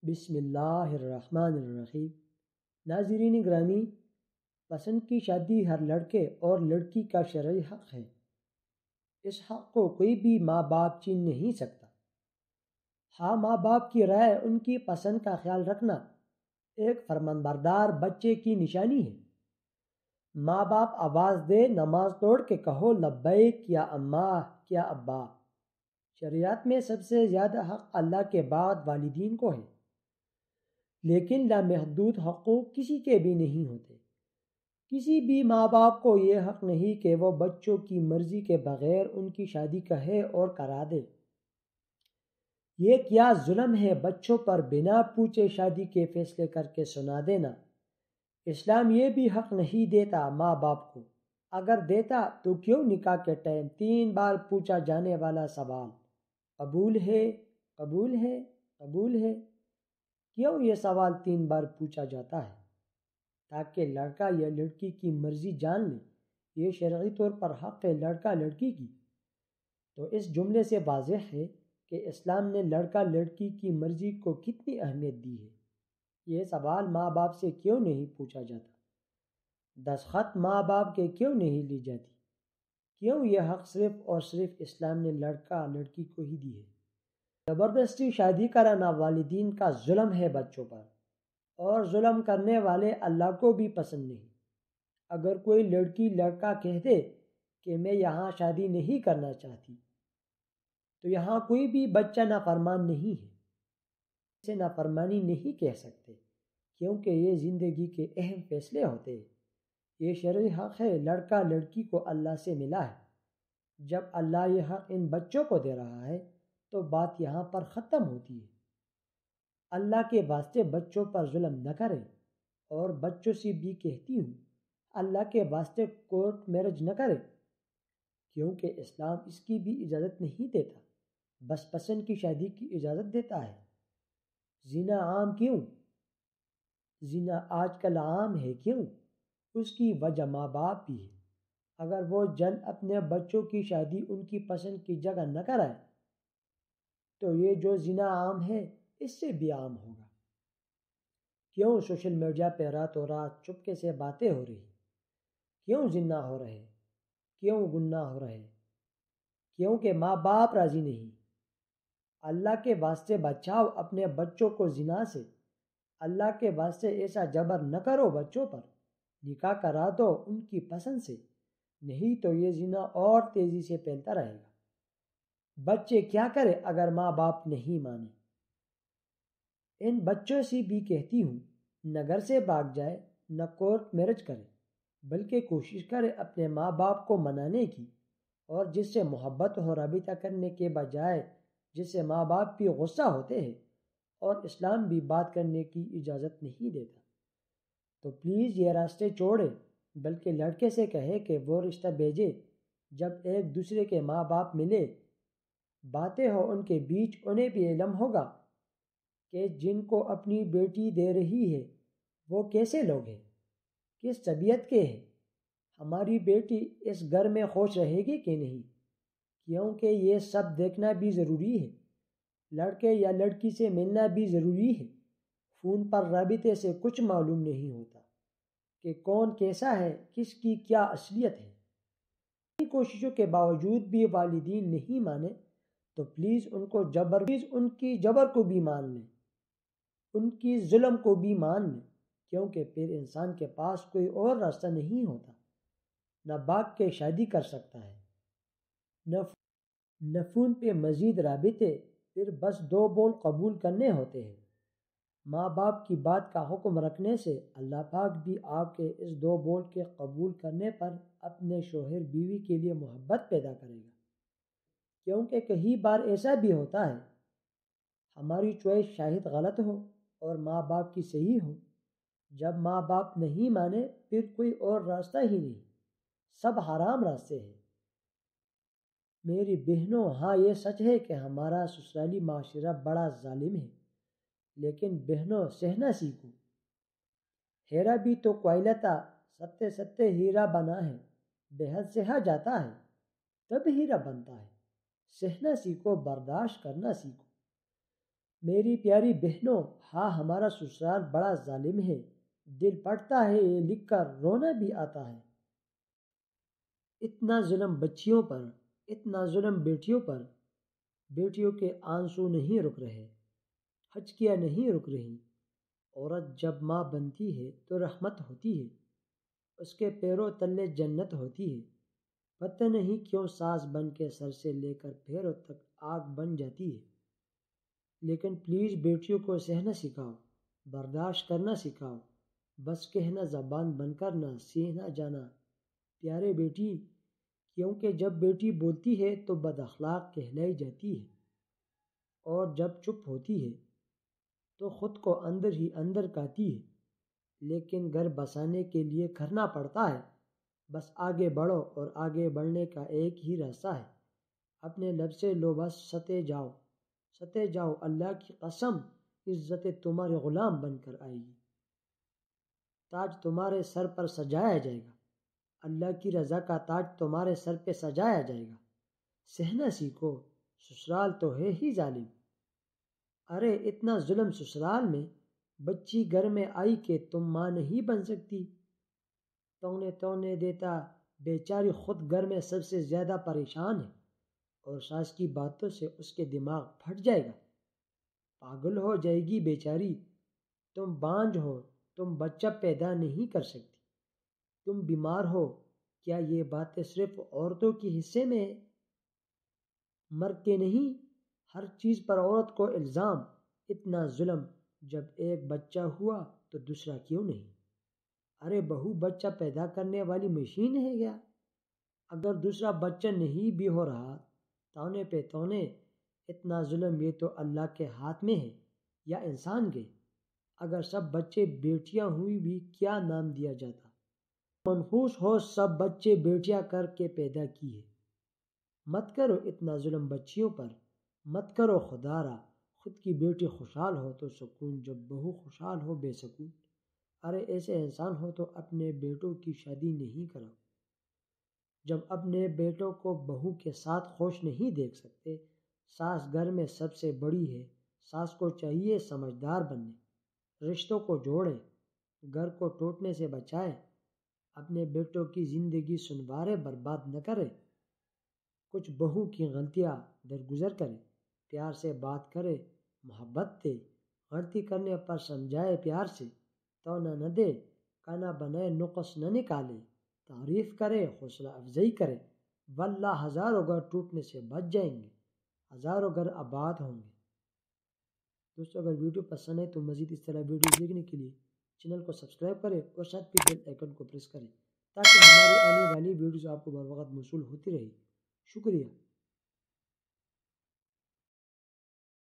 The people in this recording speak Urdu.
بسم اللہ الرحمن الرحیم۔ ناظرین گرامی، پسند کی شادی ہر لڑکے اور لڑکی کا شرعی حق ہے۔ اس حق کو کوئی بھی ماں باپ چھین نہیں سکتا۔ ہاں، ماں باپ کی رائے، ان کی پسند کا خیال رکھنا ایک فرمانبردار بچے کی نشانی ہے۔ ماں باپ آواز دے، نماز توڑ کے کہو لبیک یا اماں یا ابا۔ شریعت میں سب سے زیادہ حق اللہ کے بعد والدین کو ہے، لیکن لامحدود حقوق کسی کے بھی نہیں ہوتے۔ کسی بھی ماں باپ کو یہ حق نہیں کہ وہ بچوں کی مرضی کے بغیر ان کی شادی کہے اور کرا دے۔ یہ کیا ظلم ہے بچوں پر بنا پوچھے شادی کے فیصلے کر کے سنا دینا۔ اسلام یہ بھی حق نہیں دیتا ماں باپ کو۔ اگر دیتا تو کیوں نکاح کے ٹائم 3 بار پوچھا جانے والا سوال قبول ہے، قبول ہے، قبول ہے، کیوں یہ سوال 3 بار پوچھا جاتا ہے؟ تاکہ لڑکا یا لڑکی کی مرضی جان لے۔ یہ شرعی طور پر حق ہے لڑکا لڑکی کی۔ تو اس جملے سے واضح ہے کہ اسلام نے لڑکا لڑکی کی مرضی کو کتنی اہمیت دی ہے۔ یہ سوال ماں باپ سے کیوں نہیں پوچھا جاتا؟ دستخط ماں باپ کے کیوں نہیں لی جاتی؟ کیوں یہ حق صرف اور صرف اسلام نے لڑکا لڑکی کو ہی دی ہے؟ زبردستی شادی کرانا والدین کا ظلم ہے بچوں پر، اور ظلم کرنے والے اللہ کو بھی پسند نہیں۔ اگر کوئی لڑکی لڑکا کہہ دے کہ میں یہاں شادی نہیں کرنا چاہتی، تو یہاں کوئی بھی بچہ نافرمان نہیں ہے۔ اسے نافرمانی نہیں کہہ سکتے، کیونکہ یہ زندگی کے اہم فیصلے ہوتے ہیں۔ یہ شرعی حق ہے، لڑکا لڑکی کو اللہ سے ملا ہے۔ جب اللہ یہ حق ان بچوں کو دے رہا ہے تو بات یہاں پر ختم ہوتی ہے۔ اللہ کے واسطے بچوں پر ظلم نہ کریں، اور بچوں سے بھی کہتی ہوں اللہ کے واسطے کورٹ میرج نہ کریں، کیونکہ اسلام اس کی بھی اجازت نہیں دیتا، بس پسند کی شادی کی اجازت دیتا ہے۔ زنا عام کیوں؟ زنا آج کل عام ہے کیوں؟ اس کی وجہ ماں باپ بھی ہے۔ اگر وہ جلد اپنے بچوں کی شادی ان کی پسند کی جگہ نہ کرائے تو یہ جو زنا عام ہے اس سے بھی عام ہوگا۔ کیوں سوشل میڈیا پہ راتوں رات چپکے سے باتیں ہو رہی؟ کیوں زنا ہو رہے؟ کیوں گناہ ہو رہے؟ کیونکہ ماں باپ راضی نہیں۔ اللہ کے واسطے بچاؤ اپنے بچوں کو زنا سے۔ اللہ کے واسطے ایسا جبر نہ کرو بچوں پر، نکاح کرا دو ان کی پسند سے، نہیں تو یہ زنا اور تیزی سے پھیلتا رہے گا۔ بچے کیا کرے اگر ماں باپ نہیں مانے؟ ان بچوں سے بھی کہتی ہوں نہ گھر سے بھاگ جائے، نہ کورٹ میرج کرے، بلکہ کوشش کرے اپنے ماں باپ کو منانے کی، اور جس سے محبت ہو رابطہ کرنے کے بجائے جس سے ماں باپ بھی غصہ ہوتے ہیں، اور اسلام بھی بات کرنے کی اجازت نہیں دیتا۔ تو پلیز یہ راستے چھوڑے، بلکہ لڑکے سے کہے کہ وہ رشتہ بھیجے۔ جب ایک دوسرے کے ماں باپ ملے، باتیں ہو ان کے بیچ، انہیں بھی علم ہوگا کہ جن کو اپنی بیٹی دے رہی ہے وہ کیسے لوگ ہیں، کس طبیعت کے ہیں، ہماری بیٹی اس گھر میں خوش رہے گی کہ نہیں، کیونکہ یہ سب دیکھنا بھی ضروری ہے۔ لڑکے یا لڑکی سے ملنا بھی ضروری ہے۔ فون پر رابطے سے کچھ معلوم نہیں ہوتا کہ کون کیسا ہے، کس کی کیا اصلیت ہے۔ کوششوں کے باوجود بھی والدین نہیں مانے تو پلیز ان کی جبر کو بھی مان لیں، ان کی ظلم کو بھی مان لیں، کیونکہ پھر انسان کے پاس کوئی اور راستہ نہیں ہوتا۔ نہ بھاگ کے شادی کر سکتا ہے، نہ فون پہ مزید رابطے، پھر بس 2 بول قبول کرنے ہوتے ہیں۔ ماں باپ کی بات کا حکم رکھنے سے اللہ پاک بھی آپ کے اس 2 بول کے قبول کرنے پر اپنے شوہر بیوی کے لیے محبت پیدا کرے گا، کیونکہ کئی بار ایسا بھی ہوتا ہے ہماری چوائس شاید غلط ہو اور ماں باپ کی صحیح ہو۔ جب ماں باپ نہیں مانے پھر کوئی اور راستہ ہی نہیں، سب حرام راستے ہیں۔ میری بہنوں، ہاں یہ سچ ہے کہ ہمارا سسرالی معاشرہ بڑا ظالم ہے، لیکن بہنوں سہنا سیکھو۔ ہیرا بھی تو کوئلہ تھا، ستے ستے ہیرا بنا ہے، بے حد سہا جاتا ہے تب ہیرا بنتا ہے۔ سہنا سیکھو، برداشت کرنا سیکھو۔ میری پیاری بہنوں، ہاں ہمارا سسرال بڑا ظالم ہے، دل پڑتا ہے یہ لکھ کر رونا بھی آتا ہے۔ اتنا ظلم بچیوں پر، اتنا ظلم بیٹیوں پر، بیٹیوں کے آنسو نہیں رک رہے، ہچکیاں نہیں رک رہی۔ عورت جب ماں بنتی ہے تو رحمت ہوتی ہے، اس کے پیروں تلے جنت ہوتی ہے۔ پتہ نہیں کیوں ساس بن کے سر سے لے کر پیروں تک آگ بن جاتی ہے۔ لیکن پلیز بیٹیوں کو سہنا سکھاؤ، برداشت کرنا سکھاؤ، بس کہنا زبان بن کر نہ سینا جانا پیارے بیٹی، کیونکہ جب بیٹی بولتی ہے تو بد اخلاق کہلائی جاتی ہے، اور جب چپ ہوتی ہے تو خود کو اندر ہی اندر کاتی ہے۔ لیکن گھر بسانے کے لیے کرنا پڑتا ہے، بس آگے بڑھو، اور آگے بڑھنے کا ایک ہی راستہ ہے، اپنے لب سے لو بس ستے جاؤ، ستے جاؤ، اللہ کی قسم عزت تمہارے غلام بن کر آئے گی، تاج تمہارے سر پر سجایا جائے گا، اللہ کی رضا کا تاج تمہارے سر پہ سجایا جائے گا۔ سہنا سیکھو، سسرال تو ہے ہی ظالم۔ ارے اتنا ظلم سسرال میں، بچی گھر میں آئی کہ تم ماں نہیں بن سکتی، تونے دیتا، بیچاری خود گھر میں سب سے زیادہ پریشان ہے، اور ساس کی باتوں سے اس کے دماغ پھٹ جائے گا، پاگل ہو جائے گی بیچاری۔ تم بانجھ ہو، تم بچہ پیدا نہیں کر سکتی، تم بیمار ہو، کیا یہ باتیں صرف عورتوں کے حصے میں ہے؟ مرد کے نہیں؟ ہر چیز پر عورت کو الزام، اتنا ظلم، جب ایک بچہ ہوا تو دوسرا کیوں نہیں؟ ارے بہو بچہ پیدا کرنے والی مشین ہے کیا؟ اگر دوسرا بچہ نہیں بھی ہو رہا، تونے پہ تونے، اتنا ظلم، یہ تو اللہ کے ہاتھ میں ہے یا انسان کے؟ اگر سب بچے بیٹیاں ہوئی بھی کیا نام دیا جاتا؟ منحوس ہو، سب بچے بیٹیاں کر کے پیدا کی ہے۔ مت کرو اتنا ظلم بچیوں پر، مت کرو خدا را، خود کی بیٹی خوشحال ہو تو سکون، جب بہو خوشحال ہو بے سکون۔ ارے ایسے انسان ہو تو اپنے بیٹوں کی شادی نہیں کراؤ، جب اپنے بیٹوں کو بہو کے ساتھ خوش نہیں دیکھ سکتے۔ ساس گھر میں سب سے بڑی ہے، ساس کو چاہیے سمجھدار بننے، رشتوں کو جوڑے، گھر کو ٹوٹنے سے بچائے، اپنے بیٹوں کی زندگی سنوارے، برباد نہ کرے۔ کچھ بہو کی غلطیاں درگزر کرے، پیار سے بات کرے، محبت دے، غلطی کرنے پر سمجھائے پیار سے، تونا نہ دے، کانا بنائے، نقص نہ نکالے، تعریف کرے، حوصلہ افزائی کرے، واللہ ہزاروں گھر ٹوٹنے سے بچ جائیں گے، ہزاروں گھر آباد ہوں گے۔ دوستو اگر ویڈیو پسند ہے تو مزید اس طرح ویڈیو دیکھنے کے لیے چینل کو سبسکرائب کریں اور ساتھ بھی بیل آئیکن کو پریس کریں، تاکہ ہماری آنے والی ویڈیوز آپ کو بر وقت موصول ہوتی رہے۔ شکریہ۔